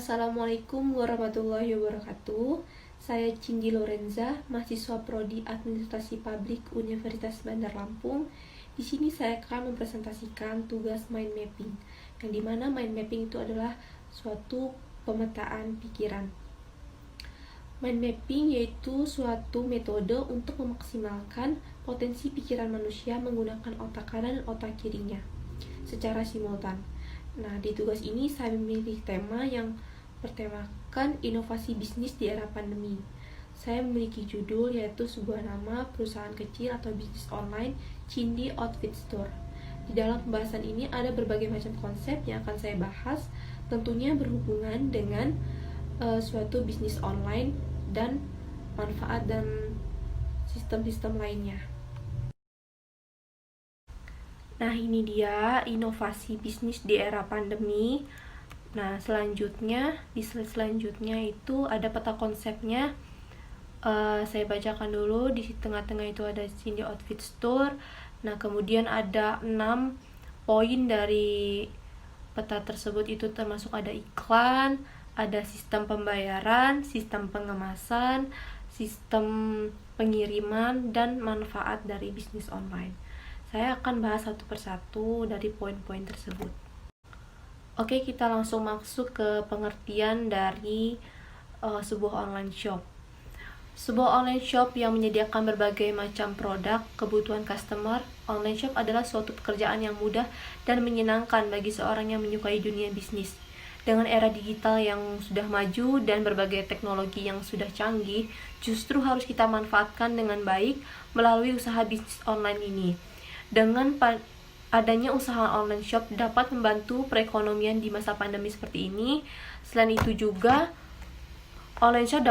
Assalamualaikum warahmatullahi wabarakatuh. Saya Cindy Lorenza, mahasiswa Prodi Administrasi Publik Universitas Bandar Lampung. Di sini saya akan mempresentasikan tugas mind mapping, yang dimana mind mapping itu adalah suatu pemetaan pikiran. Mind mapping yaitu suatu metode untuk memaksimalkan potensi pikiran manusia menggunakan otak kanan dan otak kirinya secara simultan. Nah, di tugas ini saya memilih tema yang bertemakan inovasi bisnis di era pandemi. Saya memiliki judul yaitu sebuah nama perusahaan kecil atau bisnis online, Cindy Outfit Store. Di dalam pembahasan ini ada berbagai macam konsep yang akan saya bahas, tentunya berhubungan dengan suatu bisnis online dan manfaat dan sistem-sistem lainnya. Nah, ini dia inovasi bisnis di era pandemi. Nah, di slide selanjutnya itu ada peta konsepnya. Saya bacakan dulu. Di tengah-tengah itu ada Cindy Outfit Store. Nah, kemudian ada 6 poin dari peta tersebut, itu termasuk ada iklan, ada sistem pembayaran, sistem pengemasan, sistem pengiriman, dan manfaat dari bisnis online. Saya akan bahas satu persatu dari poin-poin tersebut. Oke, kita langsung masuk ke pengertian dari sebuah online shop. Sebuah online shop yang menyediakan berbagai macam produk kebutuhan customer. Online shop adalah suatu pekerjaan yang mudah dan menyenangkan bagi seorang yang menyukai dunia bisnis. Dengan era digital yang sudah maju dan berbagai teknologi yang sudah canggih, justru harus kita manfaatkan dengan baik melalui usaha bisnis online ini. Dengan adanya usaha online shop dapat membantu perekonomian di masa pandemi seperti ini. Selain itu juga, online shop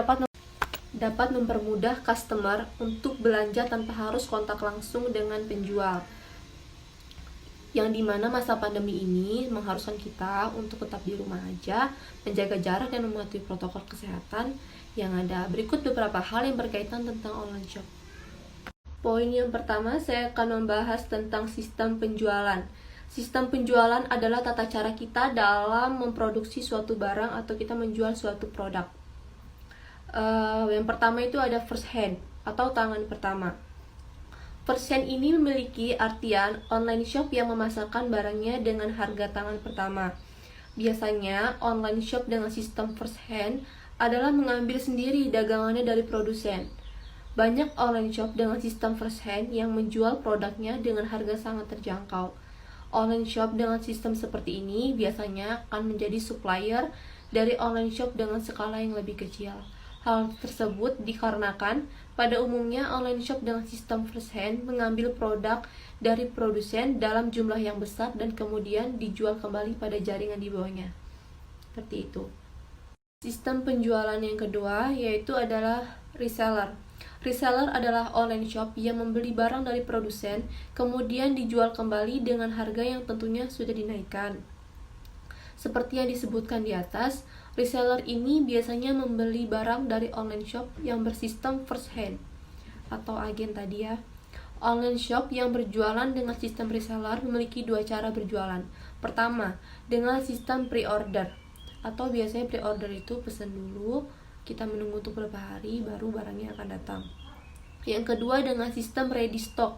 dapat mempermudah customer untuk belanja tanpa harus kontak langsung dengan penjual. Yang dimana masa pandemi ini mengharuskan kita untuk tetap di rumah aja, menjaga jarak dan mematuhi protokol kesehatan yang ada. Berikut beberapa hal yang berkaitan tentang online shop. Poin yang pertama, saya akan membahas tentang sistem penjualan. Sistem penjualan adalah tata cara kita dalam memproduksi suatu barang atau kita menjual suatu produk. Yang pertama itu ada first hand atau tangan pertama. First hand ini memiliki artian online shop yang memasarkan barangnya dengan harga tangan pertama. Biasanya online shop dengan sistem first hand adalah mengambil sendiri dagangannya dari produsen. Banyak online shop dengan sistem first hand yang menjual produknya dengan harga sangat terjangkau. Online shop dengan sistem seperti ini biasanya akan menjadi supplier dari online shop dengan skala yang lebih kecil. Hal tersebut dikarenakan pada umumnya online shop dengan sistem first hand mengambil produk dari produsen dalam jumlah yang besar dan kemudian dijual kembali pada jaringan di bawahnya. Seperti itu. Sistem penjualan yang kedua yaitu adalah reseller. Reseller adalah online shop yang membeli barang dari produsen, kemudian dijual kembali dengan harga yang tentunya sudah dinaikkan. Seperti yang disebutkan di atas, reseller ini biasanya membeli barang dari online shop yang bersistem first hand atau agen tadi ya. Online shop yang berjualan dengan sistem reseller memiliki dua cara berjualan. Pertama, dengan sistem pre-order, atau biasanya pre-order itu pesan dulu, kita menunggu untuk beberapa hari baru barangnya akan datang. Yang kedua dengan sistem ready stock.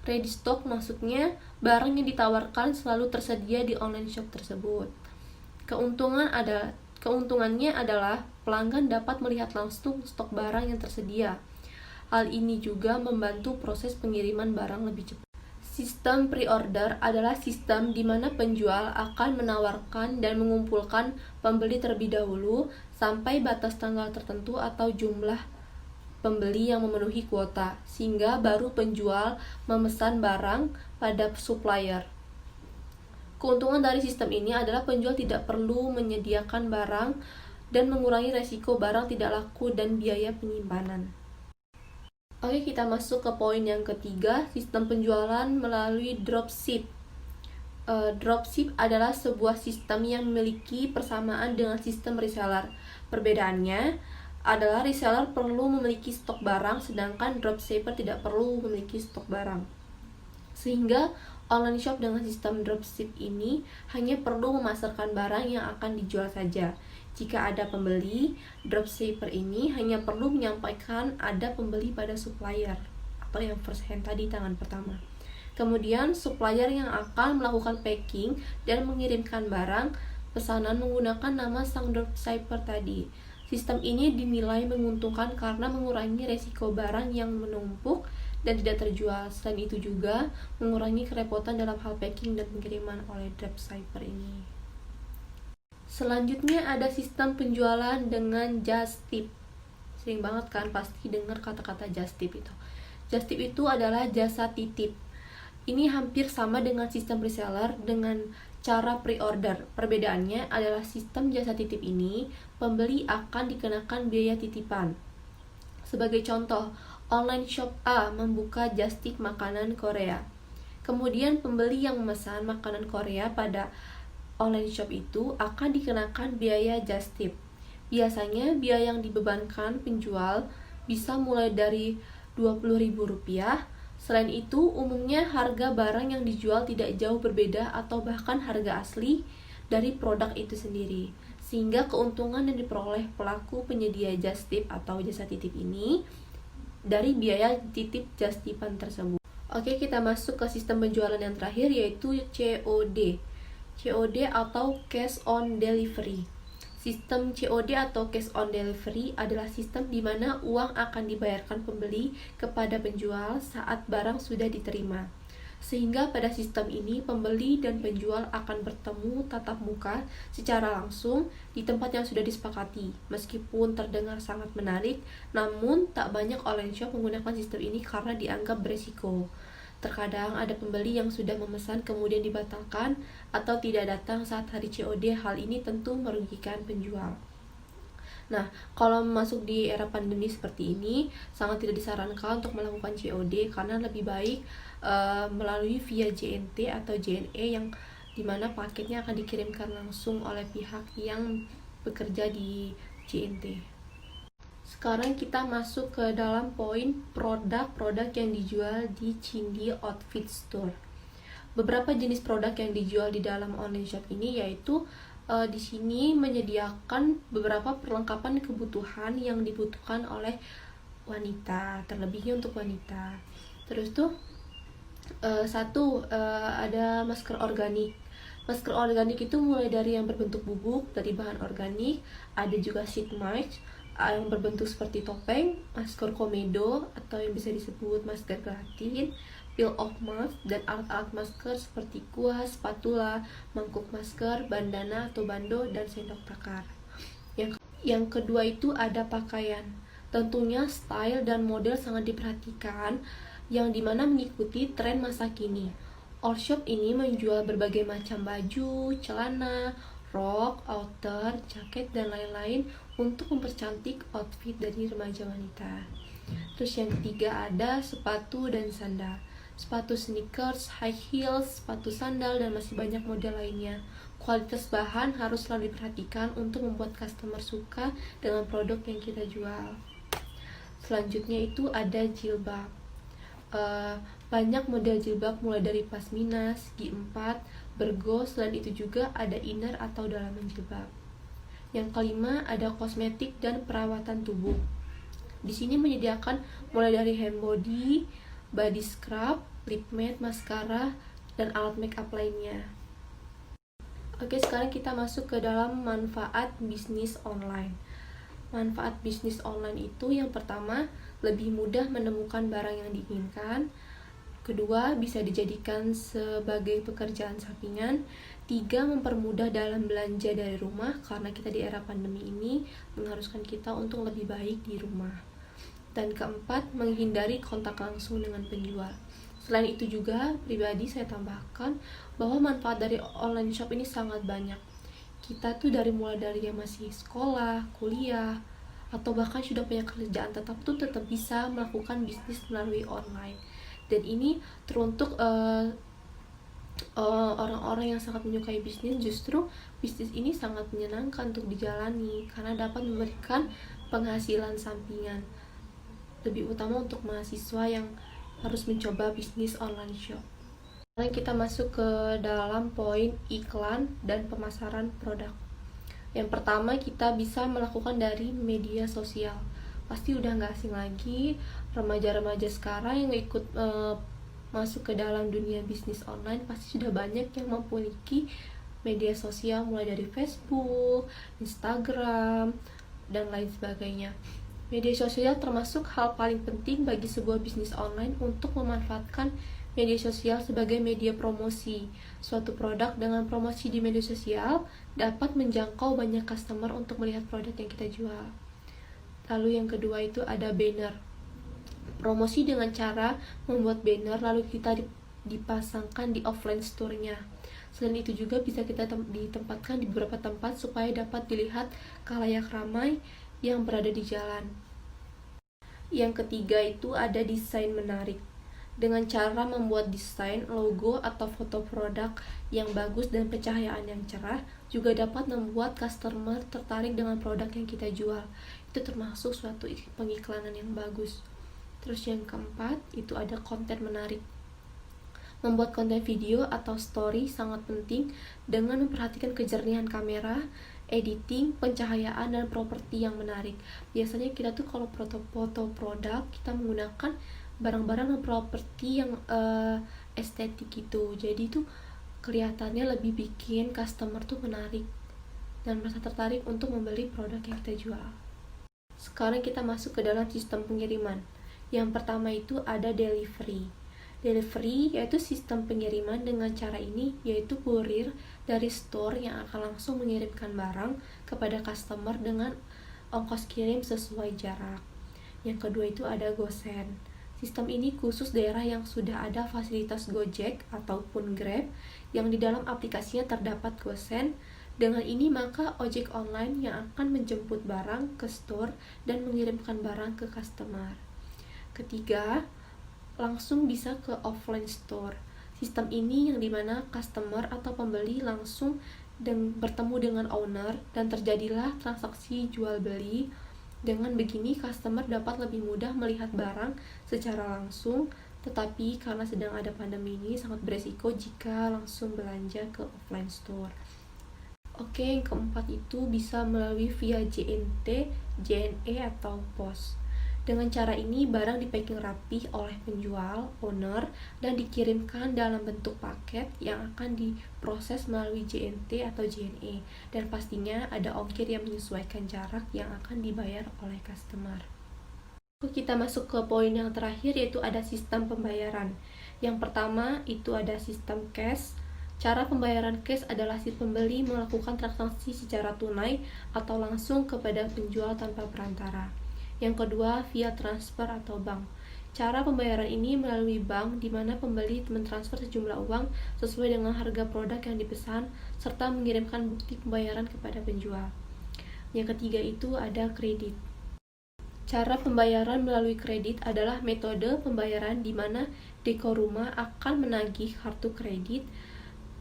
Ready stock maksudnya barang yang ditawarkan selalu tersedia di online shop tersebut. Keuntungannya adalah pelanggan dapat melihat langsung stok barang yang tersedia. Hal ini juga membantu proses pengiriman barang lebih cepat. Sistem pre-order adalah sistem di mana penjual akan menawarkan dan mengumpulkan pembeli terlebih dahulu sampai batas tanggal tertentu atau jumlah pembeli yang memenuhi kuota, sehingga baru penjual memesan barang pada supplier. Keuntungan dari sistem ini adalah penjual tidak perlu menyediakan barang dan mengurangi resiko barang tidak laku dan biaya penyimpanan. Oke, kita masuk ke poin yang ketiga, sistem penjualan melalui dropship. Dropship adalah sebuah sistem yang memiliki persamaan dengan sistem reseller. Perbedaannya adalah reseller perlu memiliki stok barang, sedangkan dropshipper tidak perlu memiliki stok barang. Sehingga online shop dengan sistem dropship ini hanya perlu memasarkan barang yang akan dijual saja. Jika ada pembeli, dropshipper ini hanya perlu menyampaikan ada pembeli pada supplier atau yang first hand tadi, tangan pertama. Kemudian supplier yang akan melakukan packing dan mengirimkan barang pesanan menggunakan nama sang dropshipper tadi. Sistem ini dinilai menguntungkan karena mengurangi resiko barang yang menumpuk dan tidak terjual. Selain itu juga mengurangi kerepotan dalam hal packing dan pengiriman oleh dropshipper ini. Selanjutnya ada sistem penjualan dengan just tip. Sering banget kan pasti dengar kata-kata just tip itu. Just tip itu adalah jasa titip. Ini hampir sama dengan sistem reseller dengan cara pre-order. Perbedaannya adalah sistem jasa titip ini, pembeli akan dikenakan biaya titipan. Sebagai contoh, online shop A membuka just tip makanan Korea. Kemudian pembeli yang memesan makanan Korea pada online shop itu akan dikenakan biaya just tip. Biasanya biaya yang dibebankan penjual bisa mulai dari Rp20.000. Selain itu, umumnya harga barang yang dijual tidak jauh berbeda atau bahkan harga asli dari produk itu sendiri. Sehingga keuntungan yang diperoleh pelaku penyedia just tip atau jasa titip ini dari biaya titip just tipan tersebut. Oke, kita masuk ke sistem penjualan yang terakhir yaitu COD. COD atau cash on delivery. Sistem COD atau cash on delivery adalah sistem di mana uang akan dibayarkan pembeli kepada penjual saat barang sudah diterima. Sehingga pada sistem ini pembeli dan penjual akan bertemu tatap muka secara langsung di tempat yang sudah disepakati. Meskipun terdengar sangat menarik, namun tak banyak online shop menggunakan sistem ini karena dianggap beresiko. Terkadang ada pembeli yang sudah memesan kemudian dibatalkan atau tidak datang saat hari COD. Hal ini tentu merugikan penjual. Nah, kalau masuk di era pandemi seperti ini, sangat tidak disarankan untuk melakukan COD karena lebih baik melalui via JNT atau JNE yang dimana paketnya akan dikirimkan langsung oleh pihak yang bekerja di JNT. Sekarang kita masuk ke dalam poin produk-produk yang dijual di Cindi Outfit Store. Beberapa jenis produk yang dijual di dalam online shop ini yaitu di sini menyediakan beberapa perlengkapan kebutuhan yang dibutuhkan oleh wanita, terlebihnya untuk wanita. Terus tuh ada masker organik. Masker organik itu mulai dari yang berbentuk bubuk dari bahan organik, ada juga sheet mask yang berbentuk seperti topeng, masker komedo atau yang bisa disebut masker gelatin, peel off mask, dan alat-alat masker seperti kuas, spatula, mangkuk masker, bandana atau bando, dan sendok takar. Yang kedua itu ada pakaian. Tentunya style dan model sangat diperhatikan, yang dimana mengikuti tren masa kini. All shop ini menjual berbagai macam baju, celana, rok, outer, jaket, dan lain-lain untuk mempercantik outfit dari remaja wanita. Terus yang ketiga ada sepatu dan sandal. Sepatu sneakers, high heels, sepatu sandal, dan masih banyak model lainnya. Kualitas bahan harus selalu diperhatikan untuk membuat customer suka dengan produk yang kita jual. Selanjutnya itu ada jilbab. Banyak model jilbab mulai dari pasmina, segi 4, bergo, selain itu juga ada inner atau dalaman jilbab. Yang kelima ada kosmetik dan perawatan tubuh. Di sini menyediakan mulai dari hand body, body scrub, lip matte, maskara, dan alat makeup lainnya. Oke, sekarang kita masuk ke dalam manfaat bisnis online. Manfaat bisnis online itu yang pertama, lebih mudah menemukan barang yang diinginkan. Kedua, bisa dijadikan sebagai pekerjaan sampingan. 3, mempermudah dalam belanja dari rumah karena kita di era pandemi ini mengharuskan kita untuk lebih baik di rumah. Dan keempat, menghindari kontak langsung dengan penjual. Selain itu juga, pribadi saya tambahkan bahwa manfaat dari online shop ini sangat banyak. Kita tuh mulai dari yang masih sekolah, kuliah, atau bahkan sudah punya kerjaan tetap tuh tetap bisa melakukan bisnis melalui online. Dan ini teruntuk orang-orang yang sangat menyukai bisnis. Justru bisnis ini sangat menyenangkan untuk dijalani karena dapat memberikan penghasilan sampingan, lebih utama untuk mahasiswa yang harus mencoba bisnis online shop. Sekarang kita masuk ke dalam poin iklan dan pemasaran produk. Yang pertama, kita bisa melakukan dari media sosial. Pasti udah nggak asing lagi remaja-remaja sekarang yang ikut masuk ke dalam dunia bisnis online, pasti sudah banyak yang memiliki media sosial, mulai dari Facebook, Instagram, dan lain sebagainya. Media sosial termasuk hal paling penting bagi sebuah bisnis online untuk memanfaatkan media sosial sebagai media promosi. Suatu produk dengan promosi di media sosial dapat menjangkau banyak customer untuk melihat produk yang kita jual. Lalu yang kedua itu ada banner. Promosi dengan cara membuat banner lalu kita dipasangkan di offline store-nya. Selain itu juga bisa kita ditempatkan di beberapa tempat supaya dapat dilihat khalayak ramai yang berada di jalan. Yang ketiga itu ada desain menarik. Dengan cara membuat desain, logo, atau foto produk yang bagus dan pencahayaan yang cerah juga dapat membuat customer tertarik dengan produk yang kita jual. Itu termasuk suatu pengiklanan yang bagus. Terus yang keempat itu ada konten menarik. Membuat konten video atau story sangat penting dengan memperhatikan kejernihan kamera, editing, pencahayaan, dan properti yang menarik. Biasanya kita tuh kalau foto produk, kita menggunakan barang-barang dan properti yang estetik gitu. Jadi tuh kelihatannya lebih bikin customer tuh menarik dan merasa tertarik untuk membeli produk yang kita jual. Sekarang kita masuk ke dalam sistem pengiriman. Yang pertama itu ada delivery. Delivery yaitu sistem pengiriman. Dengan cara ini yaitu kurir dari store yang akan langsung mengirimkan barang kepada customer dengan ongkos kirim sesuai jarak. Yang kedua itu ada GoSend. Sistem ini khusus daerah yang sudah ada fasilitas Gojek ataupun Grab yang di dalam aplikasinya terdapat GoSend. Dengan ini maka ojek online yang akan menjemput barang ke store dan mengirimkan barang ke customer. Ketiga, langsung bisa ke offline store. Sistem ini yang dimana customer atau pembeli langsung bertemu dengan owner dan terjadilah transaksi jual beli. Dengan begini customer dapat lebih mudah melihat barang secara langsung, tetapi karena sedang ada pandemi ini sangat beresiko jika langsung belanja ke offline store. Oke, yang keempat itu bisa melalui via JNT, JNE atau pos. Dengan cara ini, barang dipacking rapi oleh penjual, owner, dan dikirimkan dalam bentuk paket yang akan diproses melalui JNT atau JNE. Dan pastinya ada ongkir yang menyesuaikan jarak yang akan dibayar oleh customer. Kita masuk ke poin yang terakhir, yaitu ada sistem pembayaran. Yang pertama, itu ada sistem cash. Cara pembayaran cash adalah si pembeli melakukan transaksi secara tunai atau langsung kepada penjual tanpa perantara. Yang kedua, via transfer atau bank. Cara pembayaran ini melalui bank, di mana pembeli mentransfer sejumlah uang sesuai dengan harga produk yang dipesan, serta mengirimkan bukti pembayaran kepada penjual. Yang ketiga itu ada kredit. Cara pembayaran melalui kredit adalah metode pembayaran di mana Deko Rumah akan menagih kartu kredit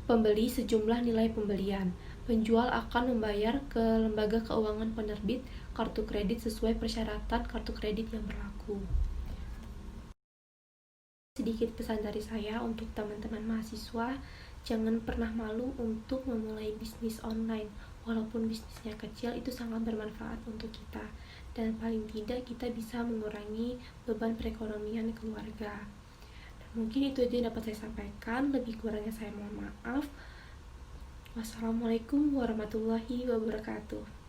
pembeli sejumlah nilai pembelian. Penjual akan membayar ke lembaga keuangan penerbit kartu kredit sesuai persyaratan kartu kredit yang berlaku. Sedikit pesan dari saya untuk teman-teman mahasiswa, jangan pernah malu untuk memulai bisnis online. Walaupun bisnisnya kecil, itu sangat bermanfaat untuk kita. Dan paling tidak kita bisa mengurangi beban perekonomian keluarga. Dan mungkin itu aja yang dapat saya sampaikan. Lebih kurangnya saya mohon maaf. Wassalamualaikum warahmatullahi wabarakatuh.